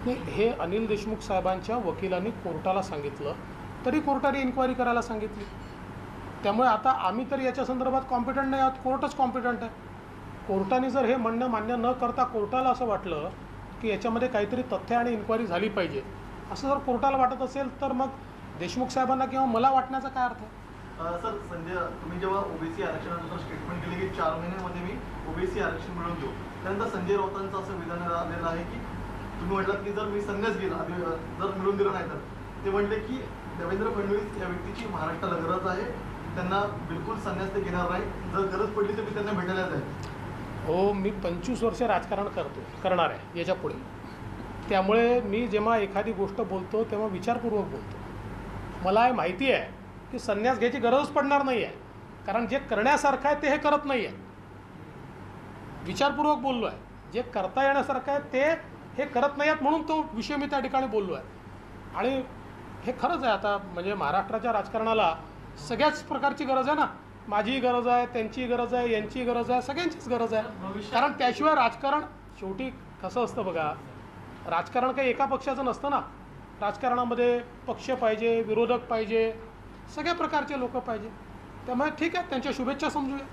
हे अनिल देशमुख साहेबांच्या वकिलांनी कोर्टाला सांगितलं, तरी कोर्टाने इन्क्वायरी करायला सांगितली. त्यामुळे आता आम्ही तर याच्या संदर्भात कॉम्पिटंट नाही आहोत, कोर्टच कॉम्पिटंट आहे. कोर्टाने जर हे म्हणणं मान्य न करता कोर्टाला असं वाटलं की याच्यामध्ये काहीतरी तथ्य आणि इन्क्वायरी झाली पाहिजे, असं जर कोर्टाला वाटत असेल तर मग देशमुख साहेबांना किंवा मला वाटण्याचा काय अर्थ आहे? सर, संजय, तुम्ही जेव्हा ओबीसी आरक्षणानंतर स्टेटमेंट केले की 4 महिन्यामध्ये मी ओबीसी आरक्षण मिळवून देऊ, त्यानंतर संजय राऊतांचं असं विधान आलेलं आहे की तुम्ही म्हटलात की जर मी संन्यास घेला, जर मिळून दिलं नाही तर ते म्हटले की देवेंद्र फडणवीस या व्यक्तीची महाराष्ट्राला गरज आहे, त्यांना बिलकुल संन्यास ते घेणार नाही, जर गरज पडली तर मी त्यांना भेटायला जाईल. हो, मी 25 वर्ष राजकारण करणार आहे याच्या पुढे. त्यामुळे मी जेव्हा एखादी गोष्ट बोलतो तेव्हा विचारपूर्वक बोलतो. मला हे माहिती आहे की संन्यास घ्यायची गरजच पडणार नाही आहे, कारण जे करण्यासारखं आहे ते हे करत नाही आहे. विचारपूर्वक बोललो आहे. जे करता येण्यासारखं आहे ते हे करत नाही आहेत, म्हणून तो विषय मी त्या ठिकाणी बोललो आहे. आणि हे खरंच आहे, आता म्हणजे महाराष्ट्राच्या राजकारणाला सगळ्याच प्रकारची गरज आहे ना. माझीही गरज आहे, त्यांचीही गरज आहे, यांचीही गरज आहे, सगळ्यांचीच गरज आहे. कारण त्याशिवाय राजकारण शेवटी कसं असतं बघा, राजकारण काही एका पक्षाचं नसतं ना. राजकारणामध्ये पक्ष पाहिजे, विरोधक पाहिजे, सगळ्या प्रकारचे लोक पाहिजे. त्यामुळे ठीक आहे, त्यांच्या शुभेच्छा समजूया.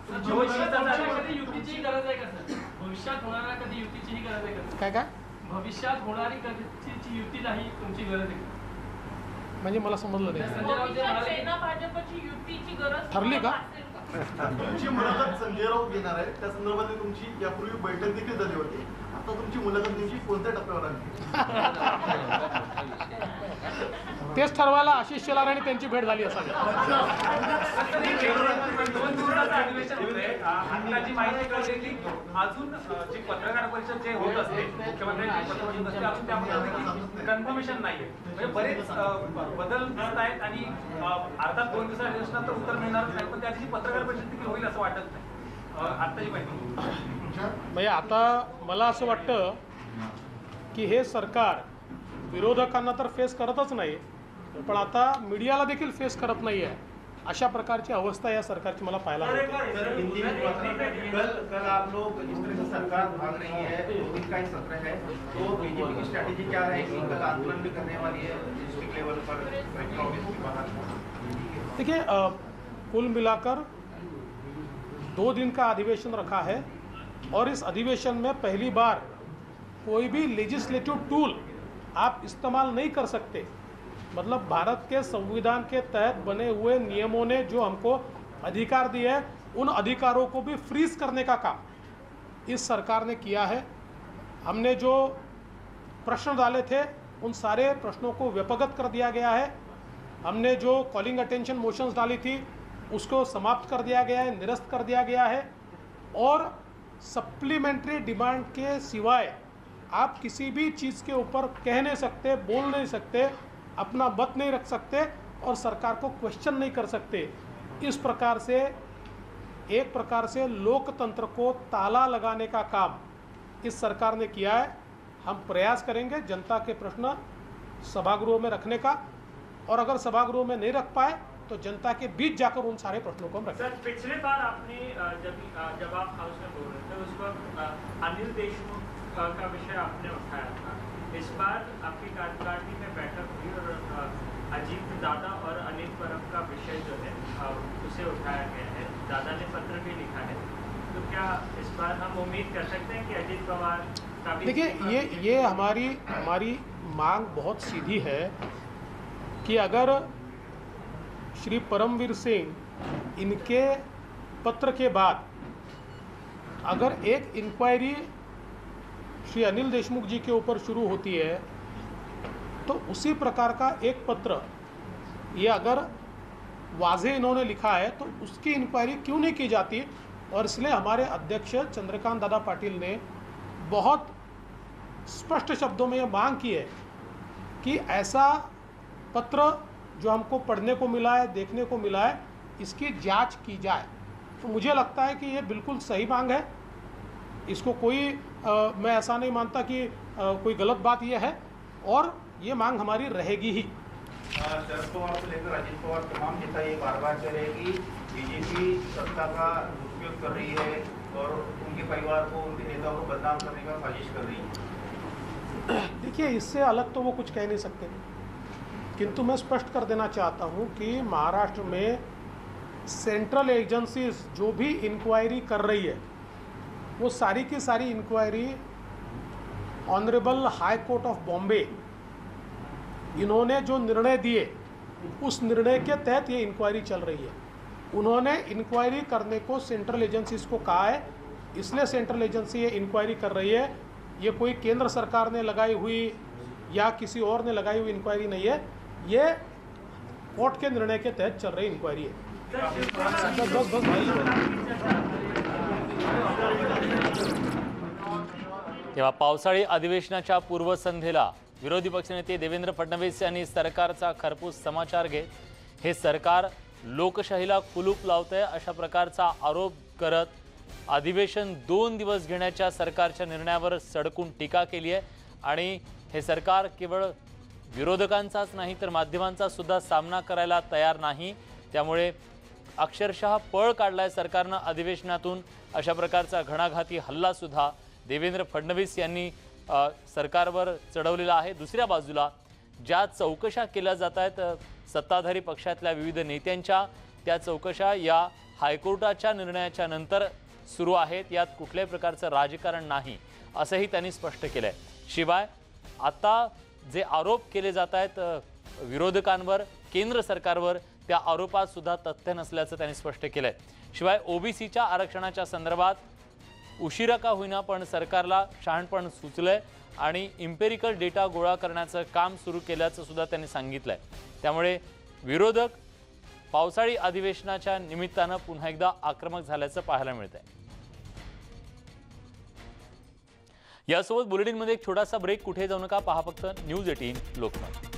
काय काय भविष्यात होणारी कधीची युती नाही तुमची गरज आहे म्हणजे मला समजलं नाही. सेना भाजपची युतीची गरज ठरली का? तुमची मुलाखत संजय राऊत घेणार आहे, त्या संदर्भात तुमची यापूर्वी बैठक देखील झाली होती. आता तुमची मुलाखत नेमकी कोणत्या टप्प्यावर आली? तेच ठरवायला आशिष शेलार आणि त्यांची भेट झाली असावी. आत्ताची माहिती कळली की अजून जी पत्रकार परिषद जे होत असते मुख्यमंत्र्यांची अजून त्यामध्ये कन्फर्मेशन नाहीये. म्हणजे बरेच बदल दिसत आहेत आणि अर्थात 2 दिवसानंतर उत्तर मिळणारच नाही, पण त्याची पत्रकार परिषद देखील होईल असं वाटत नाही. आत्ताची माहिती म्हणजे आता मला असं वाटतं की हे सरकार विरोधकांना तर फेस करतच नाही, पण आता मीडियाला देखील फेस करत नाही आहे. अशा प्रकारची अवस्था या सरकारची मला पाहायला मिळते. कल आप लोग जिस तरह से सरकार भाग रही है, 2 दिन का ही सत्र है, तो बीजेपी की स्ट्रैटेजी क्या रहेगी? कल आंदोलन भी करने वाली है डिस्ट्रिक्ट लेवल पर, ऑफिस के बाहर. देखिए, कुल मिलाकर 2 दिन का अधिवेशन रखा है और इस अधिवेशन में पहली बार कोई भी लेजिस्लेटिव टूल आप इस्तेमाल नहीं कर सकते. मतलब भारत के संविधान के तहत बने हुए नियमों ने जो हमको अधिकार दिए हैं, उन अधिकारों को भी फ्रीज करने का काम इस सरकार ने किया है. हमने जो प्रश्न डाले थे उन सारे प्रश्नों को व्यपगत कर दिया गया है. हमने जो कॉलिंग अटेंशन मोशंस डाली थी उसको समाप्त कर दिया गया है, निरस्त कर दिया गया है. और सप्लीमेंट्री डिमांड के सिवाय आप किसी भी चीज़ के ऊपर कह नहीं सकते, बोल नहीं सकते, अपना मत नहीं रख सकते और सरकार को क्वेश्चन नहीं कर सकते. इस प्रकार से एक प्रकार से लोकतंत्र को ताला लगाने का काम इस सरकार ने किया है. हम प्रयास करेंगे जनता के प्रश्न सभागृह में रखने का, और अगर सभागृह में नहीं रख पाए तो जनता के बीच जाकर उन सारे प्रश्नों को हम रखें. सर, पिछले बार आपने जब आप हाउस में बोल रहे थे उस वक्त अनिल देशमुख का विषय आपने उठाया था. इस बार आपकी कार्यकारिणी में बैठक हुई और अजीत दादा और अनिल परब का विषय जो है उसे उठाया गया है. दादा ने पत्र भी लिखा है, तो क्या इस बार हम उम्मीद कर सकते हैं कि अजीत पवार का भी? देखिए, ये हमारी मांग बहुत सीधी है कि अगर श्री परमवीर सिंह इनके पत्र के बाद अगर एक इंक्वायरी श्री अनिल देशमुख जी के ऊपर शुरू होती है तो उसी प्रकार का एक पत्र ये अगर वाज़े इन्होंने लिखा है तो उसकी इंक्वायरी क्यों नहीं की जाती. और इसलिए हमारे अध्यक्ष चंद्रकांत दादा पाटिल ने बहुत स्पष्ट शब्दों में ये मांग की है कि ऐसा पत्र जो हमको पढ़ने को मिला है, देखने को मिला है, इसकी जांच की जाए. तो मुझे लगता है कि ये बिल्कुल सही मांग है. इसको कोई मैं ऐसा नहीं मानता कि कोई गलत बात ये है, और ये मांग हमारी रहेगी ही. शरद पवार से लेकर अजित पवार तमाम नेता ये बार बार कह रहे हैं कि बीजेपी सत्ता का दुरुपयोग कर रही है और उनके परिवार को, उनके नेताओं को बदनाम करने का साजिश कर रही है. देखिए, इससे अलग तो वो कुछ कह नहीं सकते, किंतु मैं स्पष्ट कर देना चाहता हूँ कि महाराष्ट्र में सेंट्रल एजेंसीज जो भी इंक्वायरी कर रही है वो सारी की सारी inquiry honourable high court of Bombay इन्होंने जो निर्णय दिए उस निर्णय के तहत ये इंक्वायरी चल रही है। उन्होंने इंक्वायरी करने को सेंट्रल एजेंसीज को कहा है, इसलिए सेंट्रल एजेंसी ये इंक्वायरी कर रही है। ये कोई केंद्र सरकार ने लगाई हुई या किसी और ने लगाई हुई इंक्वायरी नहीं है, ये कोर्ट के निर्णय के तहत चल रही इंक्वायरी है। बस तेव्हा पावसाळी अधिवेशनाच्या पूर्वसंध्येला विरोधी पक्षनेते देवेंद्र फडणवीस यांनी सरकारचा खरपूस समाचार घेत हे सरकार लोकशाहीला कुलूप लावतंय अशा प्रकारचा आरोप करत अधिवेशन 2 दिवस घेण्याच्या सरकारच्या निर्णयावर सडकून टीका केली आहे। आणि हे सरकार केवळ विरोधकांचाच नाही तर माध्यमांचा सुद्धा सामना करायला तयार नाही, त्यामुळे अक्षरशः पळ काढलाय सरकारनं अधिवेशनातून। अशा प्रकारचा घणाघाती हल्ला सुद्धा देवेंद्र फडणवीस यांनी सरकारवर चढवलेला आहे। दुसऱ्या बाजूला ज्या चौकशा केल्या जात आहेत सत्ताधारी पक्षातल्या विविध नेत्यांच्या, त्या चौकशा या हायकोर्टाच्या निर्णयाच्या नंतर सुरू आहेत, यात कुठल्याही प्रकारचं राजकारण नाही असंही त्यांनी स्पष्ट केलंय। शिवाय आता जे आरोप केले जात आहेत विरोधकांवर केंद्र सरकारवर, त्या आरोपात सुद्धा तथ्य नसल्याचं त्यांनी स्पष्ट केलंय। शिवाय ओबीसीच्या आरक्षणाच्या संदर्भात उशिरा का होईना पण सरकारला शहाणपण सुचलंय आणि इम्पेरिकल डेटा गोळा करण्याचं काम सुरू केल्याचं सुद्धा त्यांनी सांगितलंय। त्यामुळे विरोधक पावसाळी अधिवेशनाच्या निमित्तानं पुन्हा एकदा आक्रमक झाल्याचं पाहायला मिळतंय। यासोबत बुलेटिनमध्ये एक छोटासा ब्रेक, कुठे जाऊ नका, पहा फक्त न्यूज 18 लोकमत।